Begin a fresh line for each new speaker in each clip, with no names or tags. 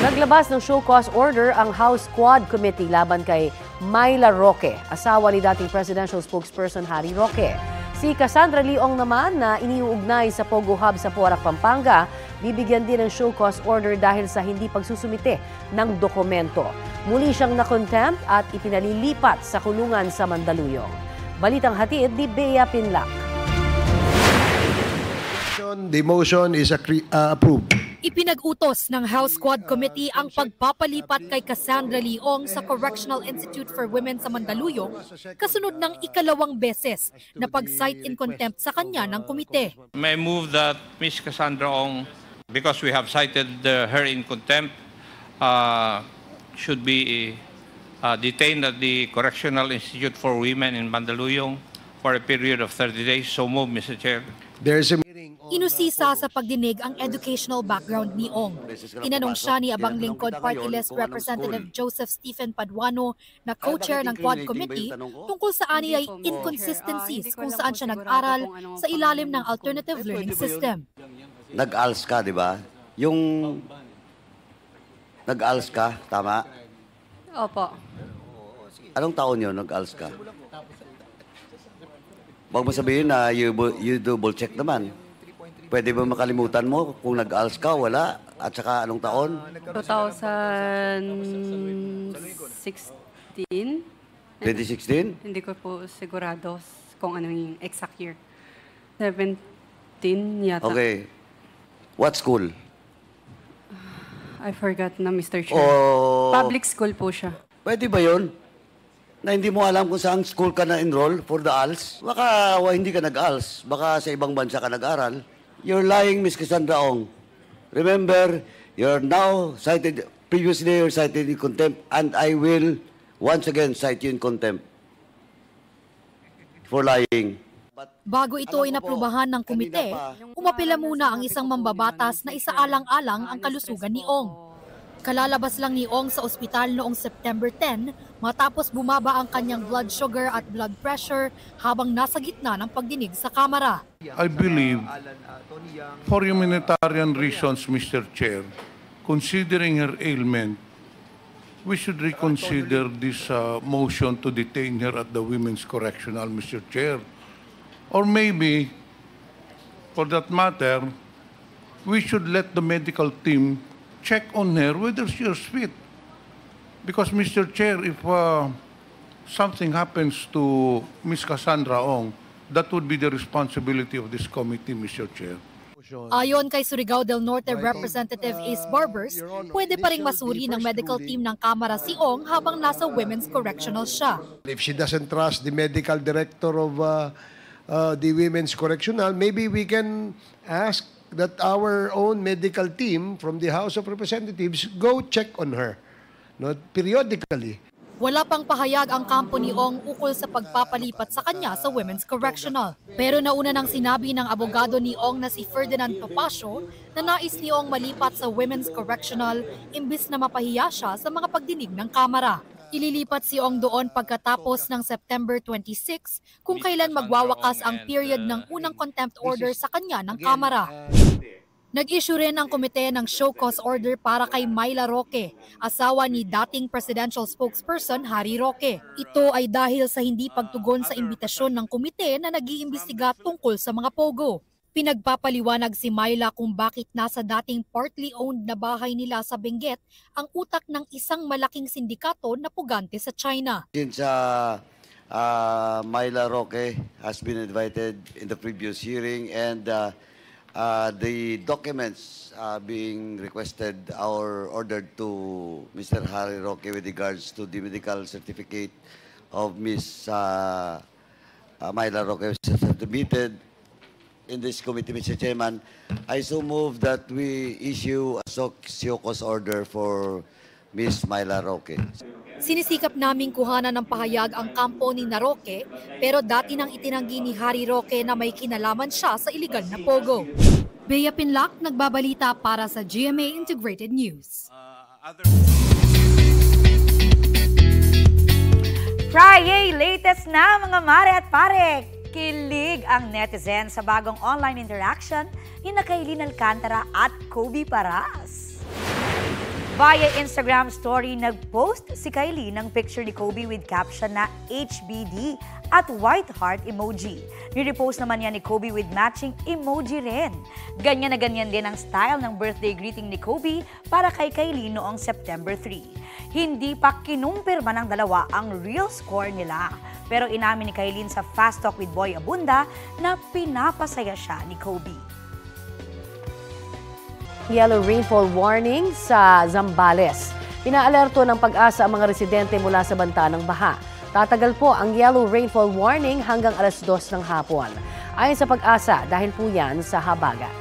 Naglabas ng show cause order ang House Quad Committee laban kay Myla Roque, asawa ni dating presidential spokesperson Harry Roque. Si Cassandra Leong naman na iniuugnay sa Pogo Hub sa Porac, Pampanga, bibigyan din ng show cause order dahil sa hindi pagsusumite ng dokumento. Muli siyang na-contempt at ipinalilipat sa kulungan sa Mandaluyong. Balitang hatid ni Bea Pinlac.
The motion is approved.
Ipinag-utos ng House Quad Committee ang pagpapalipat kay Cassandra Leong sa Correctional Institute for Women sa Mandaluyong kasunod ng ikalawang beses na pag-cite in contempt sa kanya ng komite.
May move that Ms. Cassandra Ong, because we have cited her in contempt, should be detained at the Correctional Institute for Women in Mandaluyong for a period of 30 days. So move, Mr. Chair.
Inusisa sa pagdinig ang educational background ni Ong. Tinanong siya ni Abang Lingkod Party List Representative Joseph Stephen Paduano na co-chair ng Quad Committee tungkol sa ani ay inconsistencies kung saan siya nag-aral sa ilalim ng alternative learning system.
Nag-ALS ka, di ba? Yung nag-ALS ka, tama?
Opo.
Anong taon yun nag-ALS ka? Huwag mo sabihin na you double check naman. Pwede ba makalimutan mo kung nag-ALS ka, wala? At saka anong taon?
2016.
2016?
Hindi ko po sigurado kung ano yung exact year. 17 yata.
Okay. What school?
I forgot na, Mr. Chair.
Oh,
Public school po siya.
pwede ba yun? Na hindi mo alam kung saan school ka na-enroll for the ALS? Baka hindi ka nag-ALS. Baka sa ibang bansa ka nag-aral. You're lying, Ms. Cassandra Ong. Remember, you're now cited, previously you're cited in contempt, and I will once again cite you in contempt for lying.
Bago ito inaprubahan ng komite, umapila muna ang isang mambabatas na isaalang-alang ang kalusugan ni Ong. Kalalabas lang ni Ong sa ospital noong September 10 matapos bumaba ang kanyang blood sugar at blood pressure habang nasa gitna ng pagdinig sa kamera.
I believe, for humanitarian reasons, Mr. Chair, considering her ailment, we should reconsider this motion to detain her at the Women's Correctional, Mr. Chair. Or maybe, for that matter, we should let the medical team check on her whether she is fit. Because, Mr. Chair, if something happens to Ms. Cassandra Ong, that would be the responsibility of this committee, Mr. Chair.
Ayon kay Surigao del Norte Representative Ace Barbers, pwede pa ring masuri ng medical team ng Kamara si Ong habang nasa Women's Correctional siya.
If she doesn't trust the medical director of the Women's Correctional, maybe we can ask that our own medical team from the House of Representatives go check on her, periodically.
Wala pang pahayag ang kampo ni Ong ukol sa pagpapalipat sa kanya sa Women's Correctional. Pero nauna nang sinabi ng abogado ni Ong na si Ferdinand Topacio na nais ni Ong malipat sa Women's Correctional imbis na mapahiya siya sa mga pagdinig ng Kamara. Ililipat si Ong doon pagkatapos ng September 26 kung kailan magwawakas ang period ng unang contempt order sa kanya ng Kamara. Nag-issue rin ang komite ng show cause order para kay Myla Roque, asawa ni dating presidential spokesperson Harry Roque. Ito ay dahil sa hindi pagtugon sa imbitasyon ng komite na nag-iimbestiga tungkol sa mga pogo. Pinagpapaliwanag si Myla kung bakit nasa dating partly owned na bahay nila sa Benguet ang utak ng isang malaking sindikato na pugante sa China.
Since Myla Roque has been invited in the previous hearing and the documents being requested or ordered to Mr. Harry Roque with regards to the medical certificate of Ms. Myla Roque submitted in this committee, Mr. Chairman, I so move that we issue a show cause order for Ms. Myla Roque.
Sinisikap naming kuhanan ng pahayag ang kampo ni Roque, pero dati nang itinanggi ni Harry Roque na may kinalaman siya sa iligal na pogo. Bea Pinlac, nagbabalita para sa GMA Integrated News.
Friday, latest na mga mare at pare. Kilig ang netizen sa bagong online interaction ni Kailin Alcantara at Kobe Paras. Via Instagram story, nag-post si Kylie ng picture ni Kobe with caption na HBD at white heart emoji. Nirepost naman niya ni Kobe with matching emoji rin. Ganyan na ganyan din ang style ng birthday greeting ni Kobe para kay Kylie noong September 3. Hindi pa kinumpirma ng dalawa ang real score nila. Pero inamin ni Kylie sa Fast Talk with Boy Abunda na pinapasaya siya ni Kobe.
Yellow rainfall warning sa Zambales. Inaalerto ng Pag-asa ang mga residente mula sa banta ng baha. Tatagal po ang yellow rainfall warning hanggang alas 2 ng hapon. Ayon sa Pag-asa, dahil po yan sa habagat.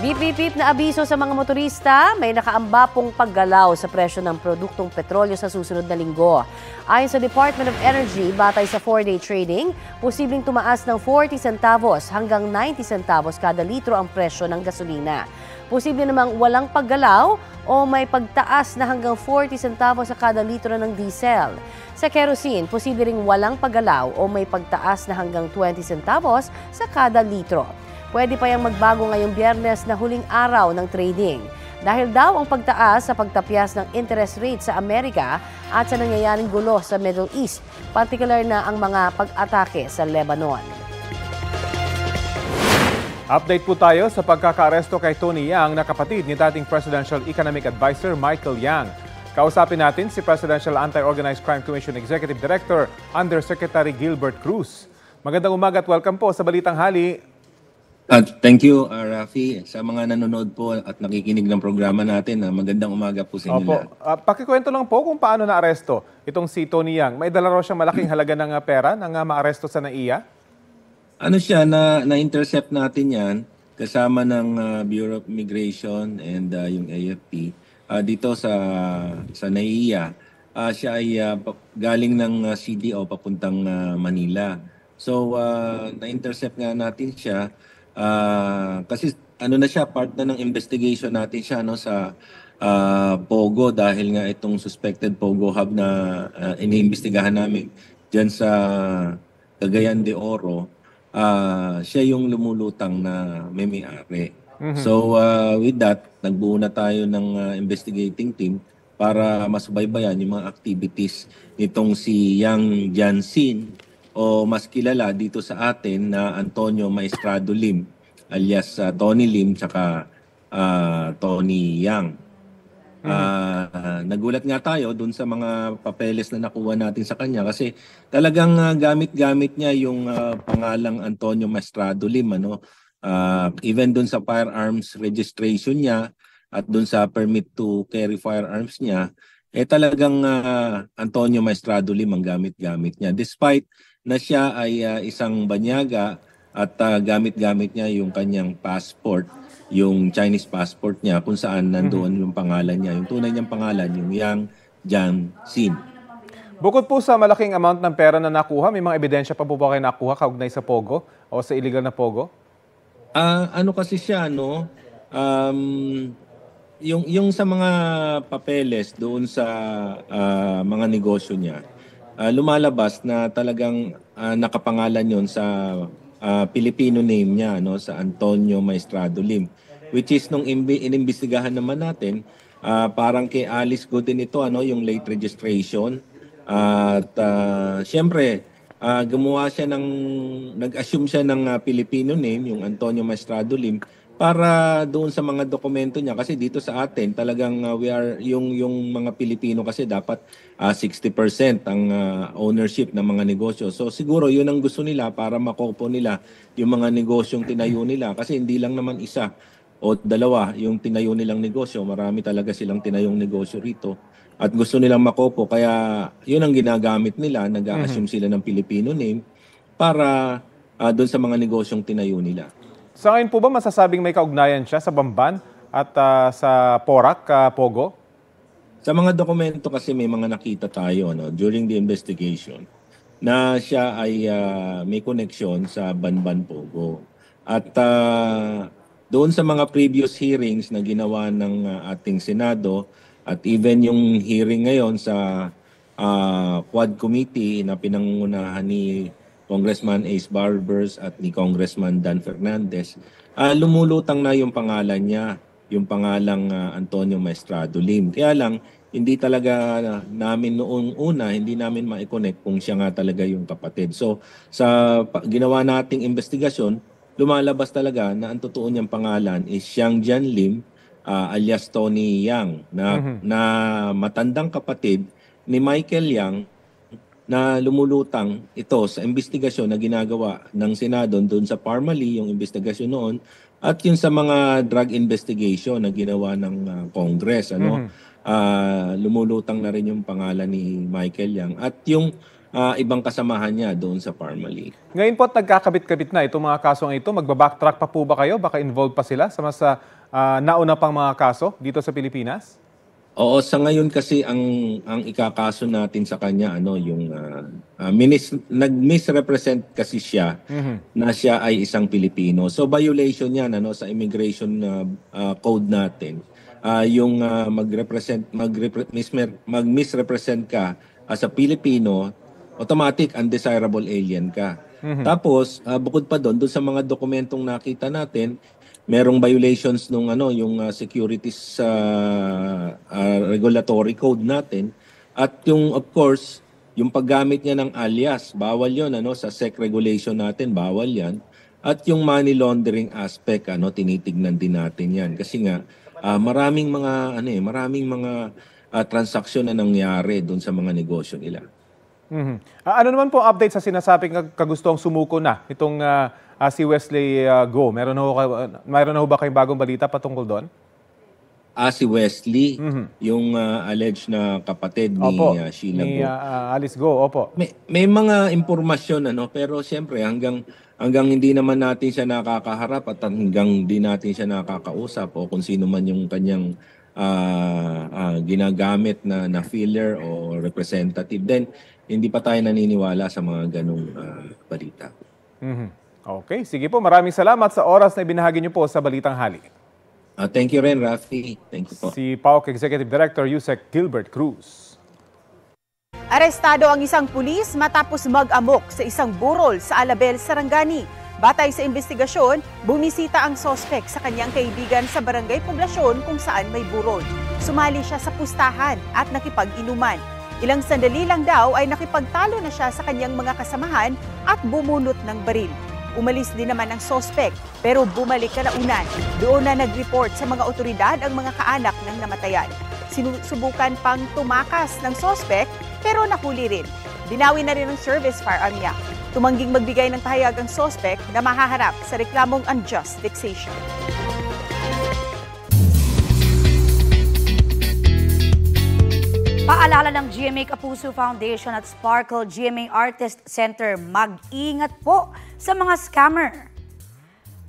Bip-bip na abiso sa mga motorista, may nakaamba pong paggalaw sa presyo ng produktong petrolyo sa susunod na linggo. Ayon sa Department of Energy, batay sa 4-day trading, posibleng tumaas ng 40 centavos hanggang 90 centavos kada litro ang presyo ng gasolina. Posible namang walang paggalaw o may pagtaas na hanggang 40 centavos sa kada litro ng diesel. Sa kerosene, posible ring walang paggalaw o may pagtaas na hanggang 20 centavos sa kada litro. Pwede pa yang magbago ngayong Biyernes na huling araw ng trading. Dahil daw ang pagtaas sa pagtapyas ng interest rate sa Amerika at sa nangyayaring gulo sa Middle East, partikular na ang mga pag-atake sa Lebanon.
Update po tayo sa pagkakaaresto kay Tony Yang na kapatid ni dating Presidential Economic Advisor Michael Yang. Kausapin natin si Presidential Anti-Organized Crime Commission Executive Director Undersecretary Gilbert Cruz. Magandang umaga at welcome po sa Balitang Hali.
Thank you, Rafi. Sa mga nanonood po at nakikinig ng programa natin, magandang umaga po sa inyo lahat.
Pakikwento lang po kung paano naaresto itong si Tony Yang. May dala raw siyang malaking halaga ng pera nang maaresto sa NAIA?
Ano siya, na-intercept natin yan kasama ng Bureau of Immigration and yung AFP dito sa NAIA. Siya ay galing ng CDO papuntang Manila. So, na-intercept nga natin siya. Kasi ano na siya, part na ng investigation natin siya sa Pogo dahil nga itong suspected Pogo hub na iniimbestigahan namin dyan sa Cagayan de Oro, siya yung lumulutang na may-ari. So with that, nagbuo na tayo ng investigating team para masubaybayan yung mga activities nitong si Yang Jianxin o mas kilala dito sa atin na Antonio Maestrado Lim alias Tony Lim tsaka Tony Yang. Nagulat nga tayo dun sa mga papeles na nakuha natin sa kanya kasi talagang gamit-gamit niya yung pangalang Antonio Maestrado Lim. Even dun sa firearms registration niya at dun sa permit to carry firearms niya, talagang Antonio Maestrado Lim ang gamit-gamit niya. Despite na siya ay isang banyaga at gamit-gamit niya yung kanyang passport, yung Chinese passport niya kung saan nandoon yung pangalan niya. Yung tunay niyang pangalan, yung Yang Jianxin.
Bukod po sa malaking amount ng pera na nakuha, may mga ebidensya pa po ba kayo nakuha kaugnay sa Pogo o sa illegal na Pogo?
Ano kasi siya, yung sa mga papeles doon sa mga negosyo niya, lumalabas na talagang nakapangalan yon sa Filipino name niya, sa Antonio Maestrado Lim. Which is nung inimbestigahan naman natin, parang kay Alice Godin ito, yung late registration. At siyempre, nag-assume siya ng Filipino name, yung Antonio Maestrado Lim, para doon sa mga dokumento niya kasi dito sa atin talagang yung mga Pilipino kasi dapat 60% ang ownership ng mga negosyo. So siguro yun ang gusto nila para makopo nila yung mga negosyong tinayo nila kasi hindi lang naman isa o dalawa yung tinayo nilang negosyo, marami talaga silang tinayong negosyo rito at gusto nilang makopo kaya yun ang ginagamit nila, nag-assume sila ng Filipino name para doon sa mga negosyong tinayo nila.
Sa ngayon po ba masasabing may kaugnayan siya sa Bamban at sa Porac, Pogo?
Sa mga dokumento kasi may mga nakita tayo during the investigation na siya ay may connection sa Banban, Pogo. At doon sa mga previous hearings na ginawa ng ating Senado at even yung hearing ngayon sa Quad Committee na pinangunahan ni Congressman Ace Barbers at ni Congressman Dan Fernandez, lumulutang na yung pangalan niya, yung pangalang Antonio Maestrado Lim. Kaya lang, hindi talaga namin noong una, hindi namin ma-connect kung siya nga talaga yung kapatid. So sa ginawa nating investigasyon, lumalabas talaga na ang totoo niyang pangalan is Xiang Jian Lim, alias Tony Yang, na matandang kapatid ni Michael Yang, na lumulutang ito sa investigasyon na ginagawa ng Senado doon sa Parmali, yung investigasyon noon, at yung sa mga drug investigation na ginawa ng Congress. Lumulutang na rin yung pangalan ni Michael Yang at yung ibang kasamahan niya doon sa Parmali.
Ngayon po, nagkakabit-kabit na itong mga kasong ito. Magbabacktrack pa po ba kayo? Baka involved pa sila sa mas nauna pang mga kaso dito sa Pilipinas?
Oo, sa ngayon kasi ang ikakaso natin sa kanya yung nag-misrepresent kasi siya na siya ay isang Pilipino. So violation 'yan sa immigration code natin. Yung mag-misrepresent ka as a Pilipino, automatic undesirable alien ka. Tapos bukod pa doon sa mga dokumentong nakita natin, merong violations nung yung securities regulatory code natin, at yung of course yung paggamit niya ng alias, bawal 'yon sa SEC regulation natin, bawal 'yan. At yung money laundering aspect tinitignan din natin 'yan kasi nga maraming mga transaksyon na nangyari doon sa mga negosyo nila.
Ano naman po update sa sinasabing kagustong sumuko na itong si Wesley Go? Mayroon na ho ba kayong bagong balita patungkol doon?
Si Wesley, yung alleged na kapatid ni Sheila Go.
Ni Alice Go, opo.
May mga impormasyon pero siyempre hanggang hindi naman natin siya nakakaharap at hanggang hindi natin siya nakakausap o kung sino man yung kanyang ginagamit na filler o representative, then hindi pa tayo naniniwala sa mga ganong balita.
Okay, sige po. Maraming salamat sa oras na ibinahagi niyo po sa Balitang Hali.
Thank you rin, Rafi. Thank you po.
Si PAOK Executive Director Yusek Gilbert Cruz.
Arestado ang isang pulis matapos mag-amok sa isang burol sa Alabel, Sarangani. Batay sa investigasyon, bumisita ang sospek sa kanyang kaibigan sa barangay Poblasyon kung saan may burol. Sumali siya sa pustahan at nakipag-inuman. Ilang sandali lang daw ay nakipagtalo na siya sa kanyang mga kasamahan at bumunot ng baril. Umalis din naman ang sospek pero bumalik kalaunan. Doon na nag-report sa mga otoridad ang mga kaanak ng namatayan. Sinusubukan pang tumakas ng sospek pero nahuli rin. Binawi na rin ang service firearm niya. Tumangging magbigay ng pahayag ang sospek na mahaharap sa reklamong unjust fixation.
Paalala ng GMA Kapuso Foundation at Sparkle GMA Artist Center, mag-ingat po sa mga scammer.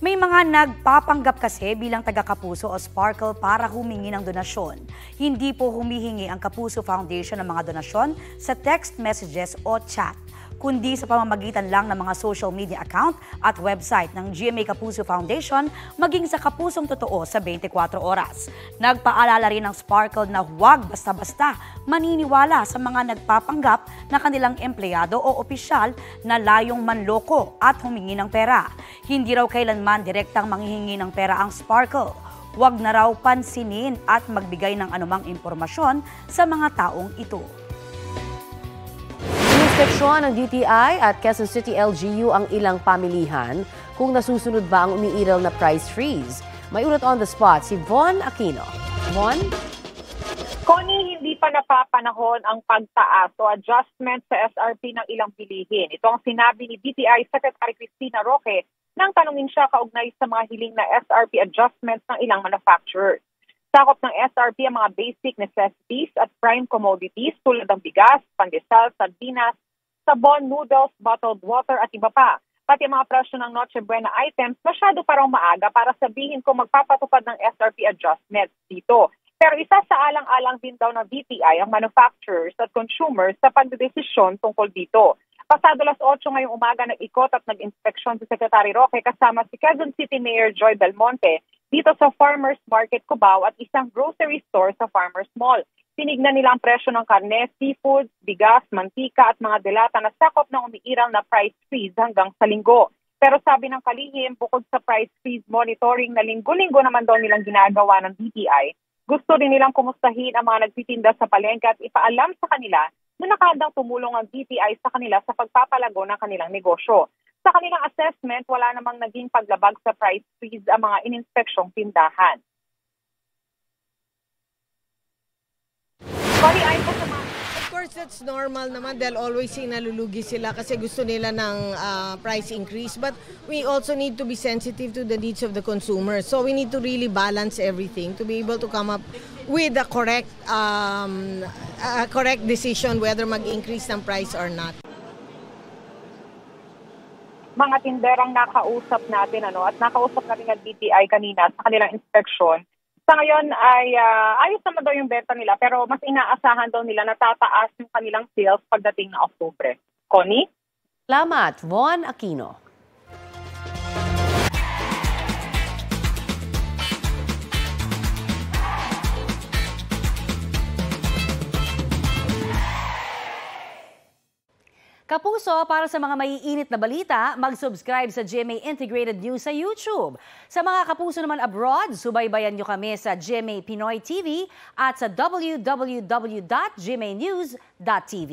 May mga nagpapanggap kasi bilang taga-Kapuso o Sparkle para humingi ng donasyon. Hindi po humihingi ang Kapuso Foundation ng mga donasyon sa text messages o chat, kundi sa pamamagitan lang ng mga social media account at website ng GMA Kapuso Foundation, maging sa Kapusong Totoo sa 24 oras. Nagpaalala rin ng Sparkle na huwag basta-basta maniniwala sa mga nagpapanggap na kanilang empleyado o opisyal na layong manloko at humingi ng pera. Hindi raw kailanman direktang manghihingi ng pera ang Sparkle. Huwag na raw pansinin at magbigay ng anumang impormasyon sa mga taong ito.
Inspeksyon ng DTI at Quezon City LGU ang ilang pamilihan kung nasusunod ba ang umiiral na price freeze. May ulat on the spot si Von Aquino. Von?
Connie, hindi pa napapanahon ang pagtaas o adjustment sa SRP ng ilang bilihin. Ito ang sinabi ni DTI Secretary Cristina Roque nang tanungin siya kaugnay sa mga hiling na SRP adjustments ng ilang manufacturers. Sakop ng SRP ang mga basic necessities at prime commodities tulad ng bigas, pandesal, sardinas, sabon, noodles, bottled water at iba pa. Pati ang mga presyo ng Noche Buena items, masyado parang maaga para sabihin kung magpapatupad ng SRP adjustments dito. Pero isa sa alang-alang din daw ng DTI ang manufacturers at consumers sa pagdedesisyon tungkol dito. Pasado 8:00 ngayong umaga nag-ikot at nag-inspeksyon si Secretary Roque kasama si Quezon City Mayor Joy Belmonte dito sa Farmers Market Cubao at isang grocery store sa Farmers Mall. Tinignan nila ang presyo ng karne, seafood, bigas, mantika at mga delata na sakop ng umiiral na price freeze hanggang sa linggo. Pero sabi ng kalihim, bukod sa price freeze monitoring na linggo-linggo naman daw nilang ginagawa ng DTI, gusto rin nilang kumustahin ang mga nagtitinda sa palengke at ipaalam sa kanila na nakahandang tumulong ang DTI sa kanila sa pagpapalago ng kanilang negosyo. Sa kanilang assessment, wala namang naging paglabag sa price freeze ang mga ininspeksyong tindahan.
Of course, that's normal naman. They'll always say nalulugi sila kasi gusto nila ng price increase. But we also need to be sensitive to the needs of the consumer. So we need to really balance everything to be able to come up with a correct decision whether mag-increase ng price or not.
Mga tinderang nakausap natin at nakausap natin ang DTI kanina sa kanilang inspeksyon. Sa ngayon ay ayos naman daw yung benta nila pero mas inaasahan daw nila na tataas yung kanilang sales pagdating na Oktubre. Connie?
Salamat, Von Aquino. Kapuso, para sa mga maiinit na balita, mag-subscribe sa GMA Integrated News sa YouTube. Sa mga kapuso naman abroad, subaybayan nyo kami sa GMA Pinoy TV at sa www.gmanews.tv.